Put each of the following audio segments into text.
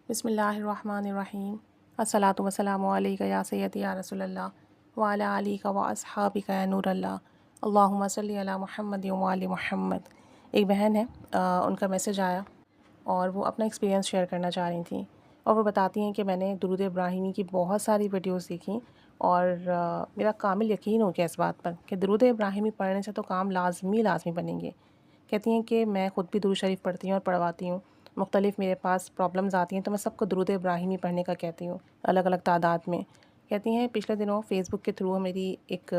بسم اللہ الرحمن الرحیم الصلاۃ والسلام علیک یا سیدی یا رسول اللہ وعلی آلک و اصحابک یا نور اللہ اللہم صلی علی محمد و آل محمد۔ ایک بہن ہے، ان کا میسج آیا اور وہ اپنا ایکسپیرینس شیئر کرنا چاہ رہی تھیں، اور وہ بتاتی ہیں کہ میں نے درود ابراہیمی کی بہت ساری ویڈیوز دیکھیں اور میرا کامل یقین ہو گیا اس بات پر کہ درود ابراہیمی پڑھنے سے تو کام لازمی بنیں گے۔ کہتی ہیں کہ میں خود بھی درود شریف پڑھتی ہوں اور پڑھواتی ہوں، مختلف میرے پاس پرابلمز آتی ہیں تو میں سب کو درود ابراہیمی پڑھنے کا کہتی ہوں الگ الگ تعداد میں۔ کہتی ہیں پچھلے دنوں فیس بک کے تھرو میری ایک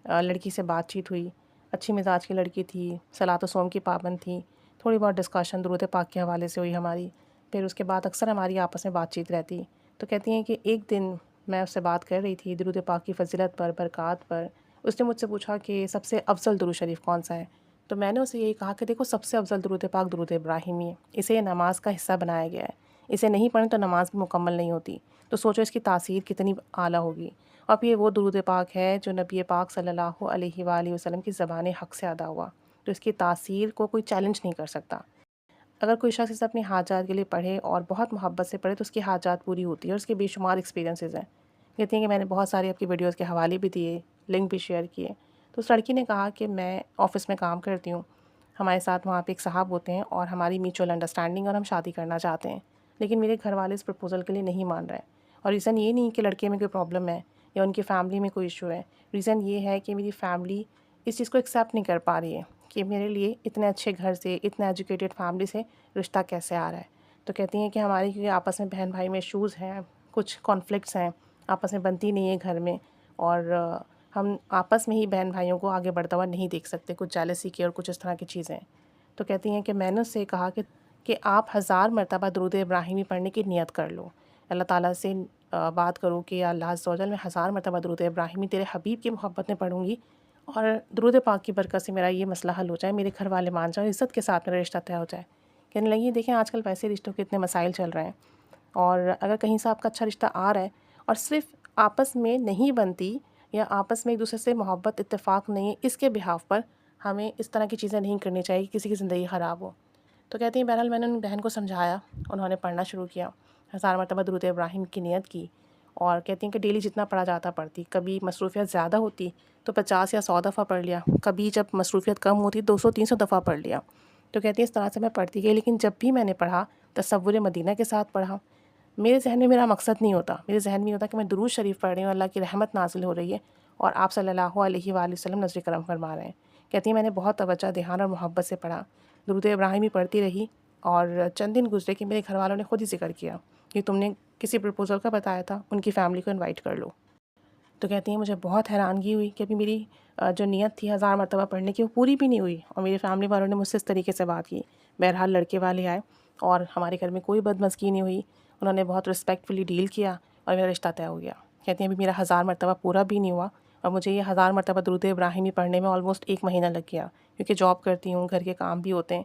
لڑکی سے بات چیت ہوئی، اچھی مزاج کی لڑکی تھی، صلاۃ و صوم کی پابند تھی، تھوڑی بہت ڈسکشن درود پاک کے حوالے سے ہوئی ہماری، پھر اس کے بعد اکثر ہماری آپس میں بات چیت رہتی۔ تو کہتی ہیں کہ ایک دن میں اس سے بات کر رہی تھی درود پاک کی فضیلت پر، برکات پر۔ اس نے مجھ سے پوچھا کہ سب سے افضل درود شریف کون سا ہے؟ تو میں نے اسے یہی کہا کہ دیکھو، سب سے افضل درود پاک درود ابراہیمی ہے، اسے نماز کا حصہ بنایا گیا ہے، اسے نہیں پڑھیں تو نماز بھی مکمل نہیں ہوتی۔ تو سوچو اس کی تاثیر کتنی اعلیٰ ہوگی۔ اب یہ وہ درود پاک ہے جو نبی پاک صلی اللہ علیہ وآلہ وسلم کی زبان حق سے ادا ہوا، تو اس کی تاثیر کو کوئی چیلنج نہیں کر سکتا۔ اگر کوئی شخص اسے اپنی حاجات کے لیے پڑھے اور بہت محبت سے پڑھے تو اس کی حاجات پوری ہوتی ہے، اور اس کے بے شمار ایکسپیرینسز ہیں۔ کہتی ہیں کہ میں نے بہت ساری آپ کی ویڈیوز کے حوالے بھی دیے، لنک بھی شیئر کیے۔ تو اس لڑکی نے کہا کہ میں آفس میں کام کرتی ہوں، ہمارے ساتھ وہاں پہ ایک صاحب ہوتے ہیں اور ہماری میوچول انڈرسٹینڈنگ، اور ہم شادی کرنا چاہتے ہیں، لیکن میرے گھر والے اس پرپوزل کے لیے نہیں مان رہے۔ اور ریزن یہ نہیں کہ لڑکے میں کوئی پرابلم ہے یا ان کی فیملی میں کوئی ایشو ہے، ریزن یہ ہے کہ میری فیملی اس چیز کو ایکسیپٹ نہیں کر پا رہی ہے کہ میرے لیے اتنے اچھے گھر سے، اتنے ایجوکیٹڈ فیملی سے رشتہ کیسے آ رہا ہے۔ تو کہتی ہیں کہ ہماری کیونکہ آپس میں بہن بھائی میں ایشوز ہیں، کچھ کانفلکٹس ہیں، آپس میں بنتی نہیں ہے گھر میں، اور ہم آپس میں ہی بہن بھائیوں کو آگے بڑھتا ہوا نہیں دیکھ سکتے، کچھ جیلسی کی اور کچھ اس طرح کی چیزیں۔ تو کہتی ہیں کہ میں نے اس سے کہا کہ آپ 1000 مرتبہ درود ابراہیمی پڑھنے کی نیت کر لو، اللہ تعالیٰ سے بات کرو کہ یا اللہ عز و جل، میں 1000 مرتبہ درود ابراہیمی تیرے حبیب کی محبت میں پڑھوں گی، اور درود پاک کی برکت سے میرا یہ مسئلہ حل ہو جائے، میرے گھر والے مان جائیں، عزت کے ساتھ میرا رشتہ طے ہو جائے۔ کہنے لگی دیکھیں آج کل ویسے رشتوں کے اتنے مسائل چل رہے ہیں، اور اگر کہیں سے آپ کا اچھا رشتہ آ رہا ہے اور صرف آپس میں نہیں بنتی یا آپس میں ایک دوسرے سے محبت اتفاق نہیں ہے، اس کے بہاف پر ہمیں اس طرح کی چیزیں نہیں کرنی چاہیے کہ کسی کی زندگی خراب ہو۔ تو کہتی ہیں بہرحال میں نے ان بہن کو سمجھایا، انہوں نے پڑھنا شروع کیا، 1000 مرتبہ درود ابراہیم کی نیت کی، اور کہتی ہیں کہ ڈیلی جتنا پڑھا جاتا پڑھتی، کبھی مصروفیت زیادہ ہوتی تو 50 یا 100 دفعہ پڑھ لیا، کبھی جب مصروفیت کم ہوتی 200-300 دفعہ پڑھ لیا۔ تو کہتی ہیں اس طرح سے میں پڑھتی گئی، لیکن جب بھی میں نے پڑھا تصور مدینہ کے ساتھ پڑھا۔ میرے ذہن میں میرا مقصد نہیں ہوتا، میرے ذہن میں ہوتا کہ میں درود شریف پڑھ رہی ہوں، اللہ کی رحمت نازل ہو رہی ہے اور آپ صلی اللہ علیہ وآلہ وسلم نظر کرم فرما رہے ہیں۔ کہتی ہیں میں نے بہت توجہ، دھیان اور محبت سے پڑھا، درود ابراہیمی پڑھتی رہی، اور چند دن گزرے کہ میرے گھر والوں نے خود ہی ذکر کیا کہ تم نے کسی پرپوزل کا بتایا تھا، ان کی فیملی کو انوائٹ کر لو۔ تو کہتی ہیں مجھے بہت حیرانگی ہوئی کہ ابھی میری جو نیت تھی 1000 مرتبہ پڑھنے کی وہ پوری بھی نہیں ہوئی، اور میری فیملی والوں نے مجھ سے اس طریقے سے بات کی۔ بہرحال لڑکے والے آئے اور ہمارے گھر میں کوئی بدمزگی نہیں ہوئی، انہوں نے بہت رسپیکٹفلی ڈیل کیا اور میرا رشتہ طے ہو گیا۔ کہتی ہیں ابھی میرا 1000 مرتبہ پورا بھی نہیں ہوا، اور مجھے یہ 1000 مرتبہ درود ابراہیمی پڑھنے میں آلموسٹ 1 مہینہ لگ گیا، کیونکہ جاب کرتی ہوں، گھر کے کام بھی ہوتے ہیں،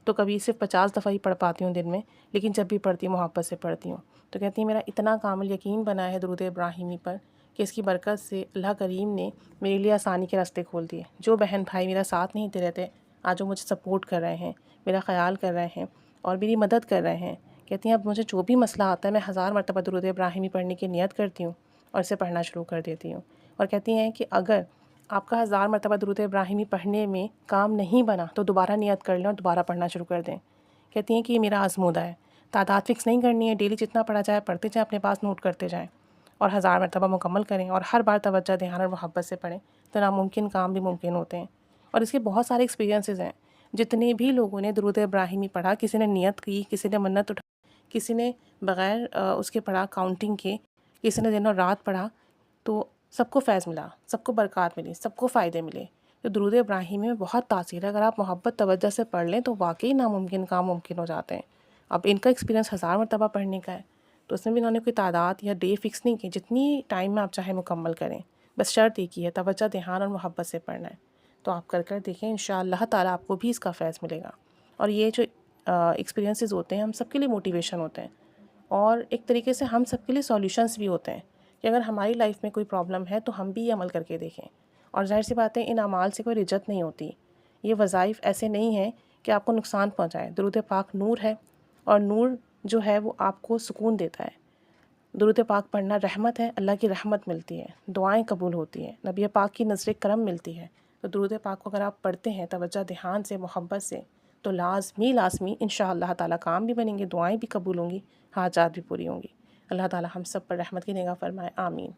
تو کبھی صرف 50 دفعہ ہی پڑھ پاتی ہوں دن میں، لیکن جب بھی پڑھتی ہوں محبت سے پڑھتی ہوں۔ تو کہتی ہیں میرا اتنا کامل یقین بنا ہے درود ابراہیمی پر کہ اس کی برکت سے اللہ کریم نے میرے لیے آسانی کے راستے کھول دیے۔ جو بہن بھائی میرا ساتھ نہیں دے رہے تھے، آج وہ مجھے سپورٹ کر رہے ہیں، میرا خیال کر رہے ہیں اور میری مدد کر رہے ہیں۔ کہتی ہیں اب مجھے جو بھی مسئلہ آتا ہے میں 1000 مرتبہ درود ابراہیمی پڑھنے کی نیت کرتی ہوں اور اسے پڑھنا شروع کر دیتی ہوں۔ اور کہتی ہیں کہ اگر آپ کا 1000 مرتبہ درود ابراہیمی پڑھنے میں کام نہیں بنا تو دوبارہ نیت کر لیں اور دوبارہ پڑھنا شروع کر دیں۔ کہتی ہیں کہ یہ میرا آزمودہ ہے، تعداد فکس نہیں کرنی ہے، ڈیلی جتنا پڑھا جائے پڑھتے جائیں، اپنے پاس نوٹ کرتے جائیں، اور 1000 مرتبہ مکمل کریں، اور ہر بار توجہ، دھیان اور محبت سے پڑھیں، تو ناممکن کام بھی ممکن ہوتے ہیں۔ اور اس کے بہت سارے ایکسپیرینسز ہیں، جتنے بھی لوگوں نے درود ابراہیمی پڑھا، کسی نے نیت کی، کسی نے منت اٹھا، کسی نے بغیر اس کے پڑھا کاؤنٹنگ کے، کسی نے دن اور رات پڑھا، تو سب کو فیض ملا، سب کو برکات ملی، سب کو فائدے ملے۔ تو درود ابراہیمی میں بہت تاثیر ہے، اگر آپ محبت توجہ سے پڑھ لیں تو واقعی ناممکن کام ممکن ہو جاتے ہیں۔ اب ان کا ایکسپیرینس 1000 مرتبہ پڑھنے کا ہے، تو اس میں بھی انہوں نے کوئی تعداد یا ڈے فکس نہیں کی، جتنی ٹائم میں آپ چاہیں مکمل کریں، بس شرط ایک ہی ہے، توجہ، دھیان اور محبت سے پڑھنا ہے۔ تو آپ کر کر دیکھیں، انشاءاللہ تعالیٰ آپ کو بھی اس کا فیض ملے گا۔ اور یہ جو ایکسپیرینسز ہوتے ہیں ہم سب کے لیے موٹیویشن ہوتے ہیں، اور ایک طریقے سے ہم سب کے لیے سولیوشنز بھی ہوتے ہیں کہ اگر ہماری لائف میں کوئی پرابلم ہے تو ہم بھی یہ عمل کر کے دیکھیں۔ اور ظاہر سی بات ہے ان اعمال سے کوئی رجت نہیں ہوتی، یہ وظائف ایسے نہیں ہیں کہ آپ کو نقصان پہنچائیں۔ درود پاک نور ہے، اور نور جو ہے وہ آپ کو سکون دیتا ہے۔ درود پاک پڑھنا رحمت ہے، اللہ کی رحمت ملتی ہے، دعائیں قبول ہوتی ہیں، نبی پاک کی نظر کرم ملتی ہے۔ تو درود پاک کو اگر آپ پڑھتے ہیں توجہ دھیان سے، محبت سے، تو لازمی انشاءاللہ اللہ تعالیٰ کام بھی بنیں گے، دعائیں بھی قبول ہوں گی، حاجات بھی پوری ہوں گی۔ اللہ تعالیٰ ہم سب پر رحمت کی نگاہ فرمائے، آمین۔